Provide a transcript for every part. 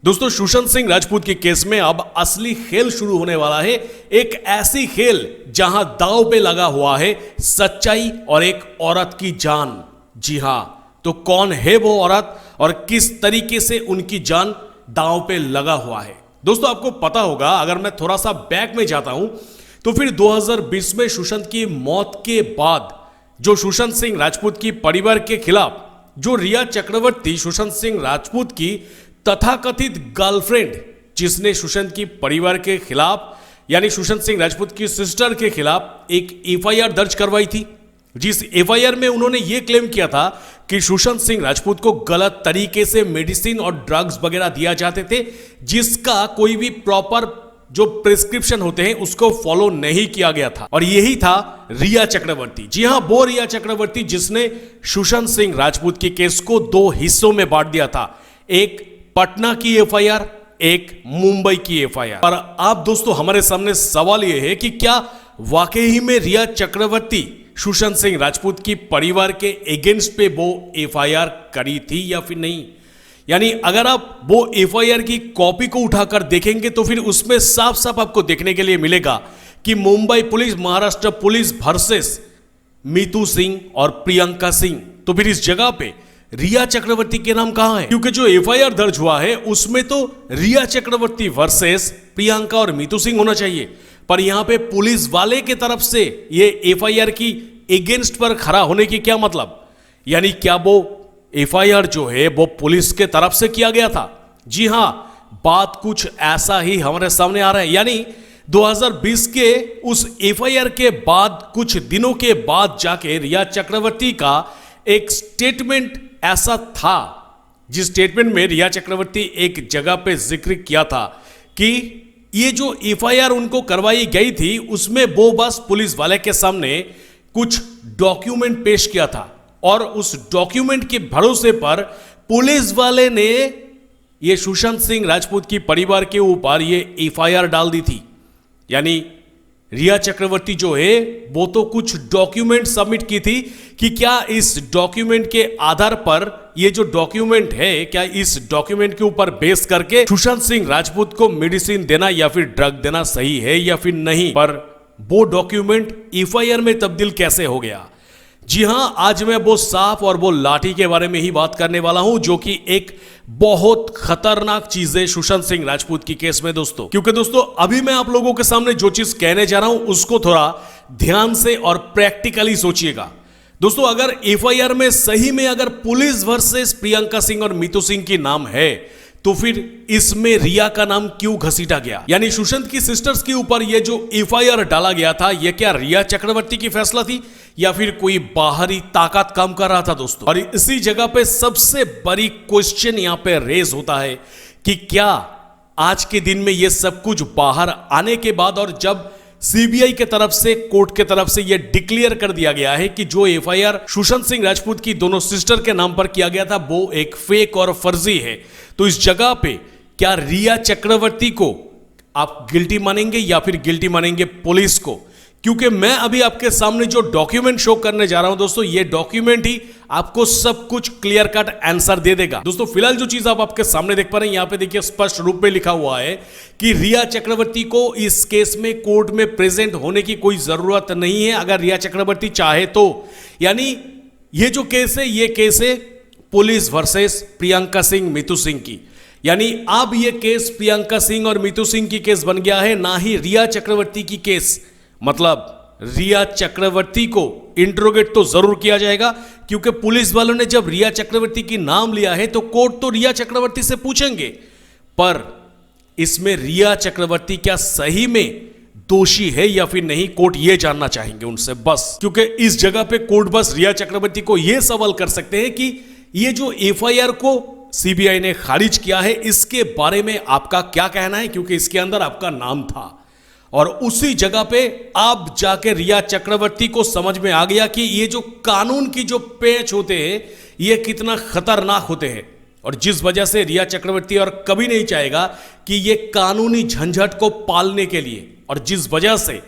दोस्तों, सुशांत सिंह राजपूत के केस में अब असली खेल शुरू होने वाला है। एक ऐसी खेल जहां दांव पे लगा हुआ है सच्चाई और एक औरत की जान। जी हां, तो कौन है वो औरत और किस तरीके से उनकी जान दांव पे लगा हुआ है? दोस्तों, आपको पता होगा, अगर मैं थोड़ा सा बैक में जाता हूं तो फिर 2020 में सुशांत की मौत के बाद जो सुशांत सिंह राजपूत की परिवार के खिलाफ जो रिया चक्रवर्ती, सुशांत सिंह राजपूत की तथाकथित गर्लफ्रेंड, जिसने सुशांत की परिवार के खिलाफ यानी सुशांत सिंह राजपूत की सिस्टर के खिलाफ एक एफआईआर दर्ज करवाई थी, जिस एफआईआर में उन्होंने यह क्लेम किया था कि सुशांत सिंह राजपूत को गलत तरीके से मेडिसिन और ड्रग्स वगैरह दिया जाते थे, जिसका कोई भी प्रॉपर जो प्रिस्क्रिप्शन होते हैं उसको फॉलो नहीं किया गया था। और यही था रिया चक्रवर्ती। जी हां, वो रिया चक्रवर्ती जिसने सुशांत सिंह राजपूत के केस को दो हिस्सों में बांट दिया था, एक पटना की एफआईआर, एक मुंबई की एफआईआर। पर आप दोस्तों, हमारे सामने सवाल यह है कि क्या वाकई में रिया चक्रवर्ती सुशांत सिंह राजपूत की परिवार के अगेंस्ट पे वो एफआईआर करी थी या फिर नहीं? यानी अगर आप वो एफआईआर की कॉपी को उठाकर देखेंगे तो फिर उसमें साफ साफ आपको देखने के लिए मिलेगा कि Mumbai police, Maharashtra police versus Meetu Singh और प्रियंका सिंह। तो फिर इस जगह पे रिया चक्रवर्ती के नाम कहां है? क्योंकि जो एफआईआर दर्ज हुआ है उसमें तो रिया चक्रवर्ती वर्सेस प्रियंका और मीतू सिंह होना चाहिए, पर यहां पे पुलिस वाले के तरफ से ये एफआईआर की अगेंस्ट पर खड़ा होने की क्या मतलब? यानी क्या वो एफआईआर जो है वो पुलिस के तरफ से किया गया था? जी हां, बात कुछ ऐसा ही हमारे सामने आ रहा है। यानी 2020 के उस एफआईआर के बाद कुछ दिनों के बाद जाके रिया चक्रवर्ती का एक स्टेटमेंट ऐसा था, जिस स्टेटमेंट में रिया चक्रवर्ती एक जगह पे जिक्र किया था कि ये जो एफआईआर उनको करवाई गई थी उसमें वो बस पुलिस वाले के सामने कुछ डॉक्यूमेंट पेश किया था और उस डॉक्यूमेंट के भरोसे पर पुलिस वाले ने ये सुशांत सिंह राजपूत की परिवार के ऊपर ये एफआईआर डाल दी थी। यानी रिया चक्रवर्ती जो है वो तो कुछ डॉक्यूमेंट सबमिट की थी कि क्या इस डॉक्यूमेंट के आधार पर, ये जो डॉक्यूमेंट है, क्या इस डॉक्यूमेंट के ऊपर बेस करके सुशांत सिंह राजपूत को मेडिसिन देना या फिर ड्रग देना सही है या फिर नहीं। पर वो डॉक्यूमेंट एफआईआर में तब्दील कैसे हो गया? जी हां, आज मैं वो सांप और वो लाठी के बारे में ही बात करने वाला हूं, जो कि एक बहुत खतरनाक चीज है सुशांत सिंह राजपूत की केस में दोस्तों। क्योंकि दोस्तों, अभी मैं आप लोगों के सामने जो चीज कहने जा रहा हूं उसको थोड़ा ध्यान से और प्रैक्टिकली सोचिएगा। दोस्तों, अगर एफआईआर में सही में अगर पुलिस वर्सेस प्रियंका सिंह और मीतू सिंह की नाम है तो फिर इसमें रिया का नाम क्यों घसीटा गया? यानी सुशांत की सिस्टर्स के ऊपर ये जो एफआईआर डाला गया था, ये क्या रिया चक्रवर्ती की फैसला थी या फिर कोई बाहरी ताकत काम कर रहा था दोस्तों? और इसी जगह पे सबसे बड़ी क्वेश्चन यहां पे रेज होता है कि क्या आज के दिन में ये सब कुछ बाहर आने के बाद और जब सीबीआई के तरफ से, कोर्ट के तरफ से यह डिक्लेयर कर दिया गया है कि जो एफआईआर सुशांत सिंह राजपूत की दोनों सिस्टर के नाम पर किया गया था वो एक फेक और फर्जी है, तो इस जगह पे क्या रिया चक्रवर्ती को आप गिल्टी मानेंगे या फिर गिल्टी मानेंगे पुलिस को? क्योंकि मैं अभी आपके सामने जो डॉक्यूमेंट शो करने जा रहा हूं दोस्तों, ये डॉक्यूमेंट ही आपको सब कुछ क्लियर कट आंसर दे देगा। दोस्तों, फिलहाल जो चीज आप आपके सामने देख पा रहे हैं, यहां पे देखिए स्पष्ट रूप में लिखा हुआ है कि रिया चक्रवर्ती को इस केस में कोर्ट में प्रेजेंट होने की कोई जरूरत नहीं है अगर रिया चक्रवर्ती चाहे तो। यानी ये जो केस है, ये केस है पुलिस वर्सेस प्रियंका सिंह, मीतू सिंह की। यानी अब ये केस प्रियंका सिंह और मीतू सिंह की केस बन गया है, ना ही रिया चक्रवर्ती की केस। मतलब रिया चक्रवर्ती को इंट्रोगेट तो जरूर किया जाएगा, क्योंकि पुलिस वालों ने जब रिया चक्रवर्ती की नाम लिया है तो कोर्ट तो रिया चक्रवर्ती से पूछेंगे, पर इसमें रिया चक्रवर्ती क्या सही में दोषी है या फिर नहीं, कोर्ट ये जानना चाहेंगे उनसे बस। क्योंकि इस जगह पे कोर्ट बस रिया चक्रवर्ती को यह सवाल कर सकते हैं कि ये जो एफआईआर को सीबीआई ने खारिज किया है इसके बारे में आपका क्या कहना है, क्योंकि इसके अंदर आपका नाम था। और उसी जगह पे आप जाके रिया चक्रवर्ती को समझ में आ गया कि ये जो कानून की जो पेच होते हैं ये कितना खतरनाक होते हैं, और जिस वजह से रिया चक्रवर्ती और कभी नहीं चाहेगा कि ये कानूनी झंझट को पालने के लिए, और जिस वजह से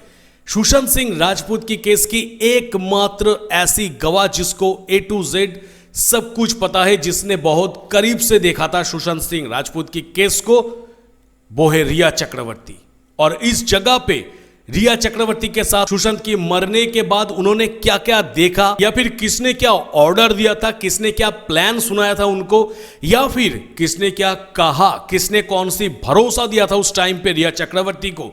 सुशांत सिंह राजपूत की केस की एकमात्र ऐसी गवाह जिसको A to Z सब कुछ पता है, जिसने बहुत करीब से देखा था सुशांत सिंह राजपूत की केस को, वो है रिया चक्रवर्ती। और इस जगह पे रिया चक्रवर्ती के साथ सुशांत की मरने के बाद उन्होंने क्या क्या देखा, या फिर किसने क्या ऑर्डर दिया था, किसने क्या प्लान सुनाया था उनको, या फिर किसने क्या कहा, किसने कौन सी भरोसा दिया था उस टाइम पे रिया चक्रवर्ती को,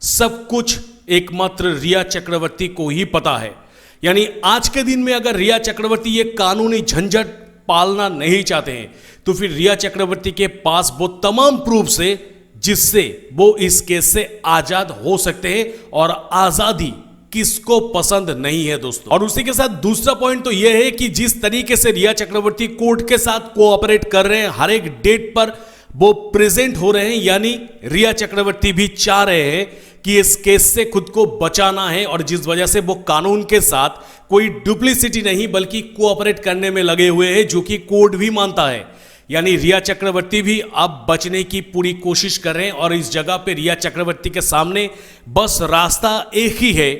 सब कुछ एकमात्र रिया चक्रवर्ती को ही पता है। यानी आज के दिन में अगर रिया चक्रवर्ती ये कानूनी झंझट पालना नहीं चाहते हैं तो फिर रिया चक्रवर्ती के पास वो तमाम प्रूफ से जिससे वो इस केस से आजाद हो सकते हैं, और आजादी किसको पसंद नहीं है दोस्तों। और उसी के साथ दूसरा पॉइंट तो यह है कि जिस तरीके से रिया चक्रवर्ती कोर्ट के साथ कोऑपरेट कर रहे हैं, हर एक डेट पर वो प्रेजेंट हो रहे हैं, यानी रिया चक्रवर्ती भी चाह रहे हैं कि इस केस से खुद को बचाना है, और जिस वजह से वो कानून के साथ कोई डुप्लीसिटी नहीं बल्कि कोऑपरेट करने में लगे हुए हैं, जो कि कोर्ट भी मानता है। यानी रिया चक्रवर्ती भी अब बचने की पूरी कोशिश कर रहे हैं, और इस जगह पे रिया चक्रवर्ती के सामने बस रास्ता एक ही है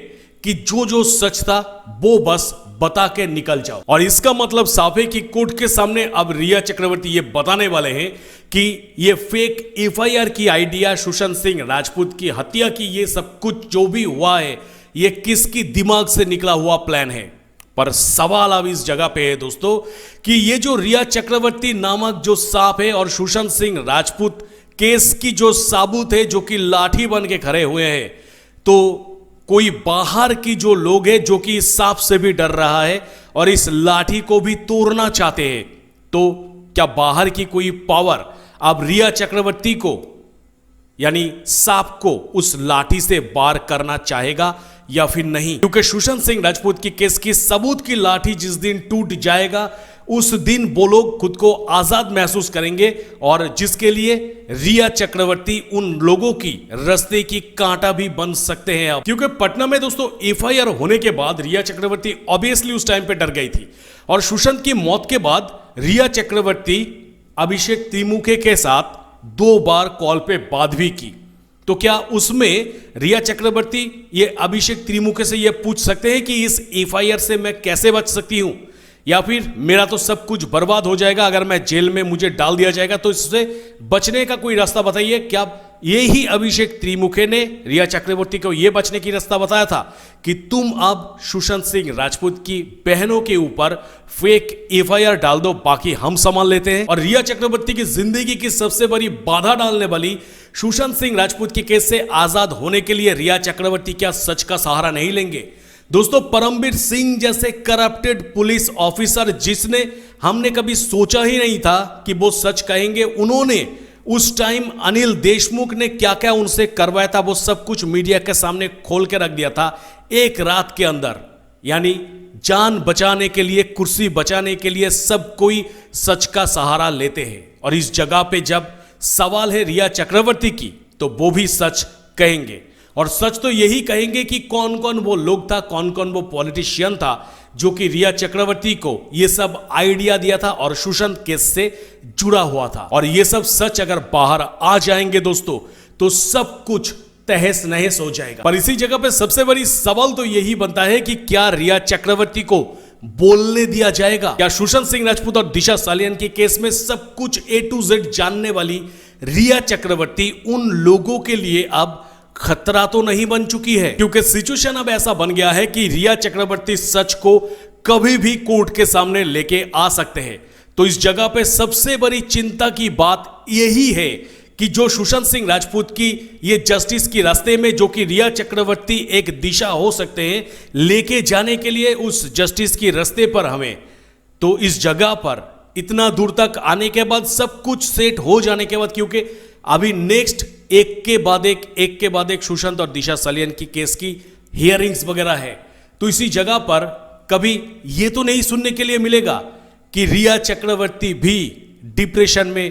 कि जो जो सच था वो बस बता के निकल जाओ। और इसका मतलब साफ है कि कोर्ट के सामने अब रिया चक्रवर्ती ये बताने वाले हैं कि ये फेक एफआईआर की आइडिया, सुशांत सिंह राजपूत की हत्या की, ये सब कुछ जो भी हुआ है ये किसकी दिमाग से निकला हुआ प्लान है। पर सवाल अब इस जगह पे है दोस्तों कि ये जो रिया चक्रवर्ती नामक जो सांप है और सुशांत सिंह राजपूत केस की जो साबुत है, जो कि लाठी बन के खड़े हुए हैं, तो कोई बाहर की जो लोग हैं जो कि इस सांप से भी डर रहा है और इस लाठी को भी तोड़ना चाहते हैं, तो क्या बाहर की कोई पावर अब रिया चक्रवर्ती को यानी सांप को उस लाठी से वार करना चाहेगा या फिर नहीं? क्योंकि सुशांत सिंह राजपूत की केस की सबूत की लाठी जिस दिन टूट जाएगा उस दिन वो लोग खुद को आजाद महसूस करेंगे, और जिसके लिए रिया चक्रवर्ती उन लोगों की रास्ते की कांटा भी बन सकते हैं। अब क्योंकि पटना में दोस्तों एफआईआर होने के बाद रिया चक्रवर्ती ऑब्वियसली उस टाइम पे डर गई थी, और सुशांत की मौत के बाद रिया चक्रवर्ती अभिषेक त्रिमुखे के साथ 2 बार कॉल पे बात भी की। तो क्या उसमें रिया चक्रवर्ती ये अभिषेक त्रिमुखे से ये पूछ सकते हैं कि इस एफआईआर से मैं कैसे बच सकती हूं, या फिर मेरा तो सब कुछ बर्बाद हो जाएगा अगर मैं जेल में मुझे डाल दिया जाएगा, तो इससे बचने का कोई रास्ता बताइए। क्या ये ही अभिषेक त्रिमुखे ने रिया चक्रवर्ती को यह बचने की रास्ता बताया था कि तुम अब सुशांत सिंह राजपूत की बहनों के ऊपर फेक एफआईआर डाल दो, बाकी हम संभाल लेते हैं। और रिया चक्रवर्ती की जिंदगी की सबसे बड़ी बाधा डालने वाली सुशांत सिंह राजपूत के केस से आजाद होने के लिए रिया चक्रवर्ती क्या सच का सहारा नहीं लेंगे? दोस्तों, परमवीर सिंह जैसे करप्टेड पुलिस ऑफिसर, जिसने हमने कभी सोचा ही नहीं था कि वो सच कहेंगे, उन्होंने उस टाइम अनिल देशमुख ने क्या क्या उनसे करवाया था वो सब कुछ मीडिया के सामने खोल के रख दिया था एक रात के अंदर। यानी जान बचाने के लिए, कुर्सी बचाने के लिए सब कोई सच का सहारा लेते हैं, और इस जगह पे जब सवाल है रिया चक्रवर्ती की तो वो भी सच कहेंगे। और सच तो यही कहेंगे कि कौन कौन वो लोग था, कौन कौन वो पॉलिटिशियन था जो कि रिया चक्रवर्ती को ये सब आइडिया दिया था और सुशांत केस से जुड़ा हुआ था। और ये सब सच अगर बाहर आ जाएंगे दोस्तों तो सब कुछ तहस नहस हो जाएगा। पर इसी जगह पे सबसे बड़ी सवाल तो यही बनता है कि क्या रिया चक्रवर्ती को बोलने दिया जाएगा? क्या सुशांत सिंह राजपूत और दिशा सालियान के केस में सब कुछ A to Z जानने वाली रिया चक्रवर्ती उन लोगों के लिए अब खतरा तो नहीं बन चुकी है? क्योंकि सिचुएशन अब ऐसा बन गया है कि रिया चक्रवर्ती सच को कभी भी कोर्ट के सामने लेके आ सकते हैं। तो इस जगह पे सबसे बड़ी चिंता की बात यही है कि जो सुशांत सिंह राजपूत की ये जस्टिस की रास्ते में जो कि रिया चक्रवर्ती एक दिशा हो सकते हैं लेके जाने के लिए, उस जस्टिस की रास्ते पर हमें तो इस जगह पर इतना दूर तक आने के बाद, सब कुछ सेट हो जाने के बाद, क्योंकि अभी नेक्स्ट एक के बाद एक सुशांत और दिशा सालियान की केस की हियरिंग्स वगैरह है, तो इसी जगह पर कभी ये तो नहीं सुनने के लिए मिलेगा कि रिया चक्रवर्ती भी डिप्रेशन में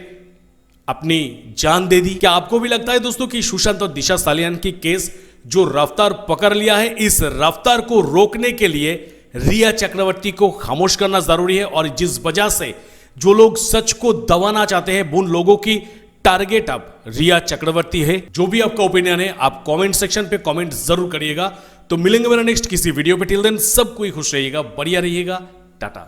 अपनी जान दे दी। क्या आपको भी लगता है दोस्तों कि सुशांत और दिशा सालियान की केस जो रफ्तार पकड़ लिया है, इस रफ्तार को रोकने के लिए रिया चक्रवर्ती को खामोश करना जरूरी है? और जिस वजह से जो लोग सच को दबाना चाहते हैं उन लोगों की टारगेट अब रिया चक्रवर्ती है। जो भी आपका ओपिनियन है आप कमेंट सेक्शन पे कमेंट जरूर करिएगा। तो मिलेंगे मेरा नेक्स्ट किसी वीडियो पे। टिल देन सब कोई खुश रहिएगा, बढ़िया रहिएगा, टाटा।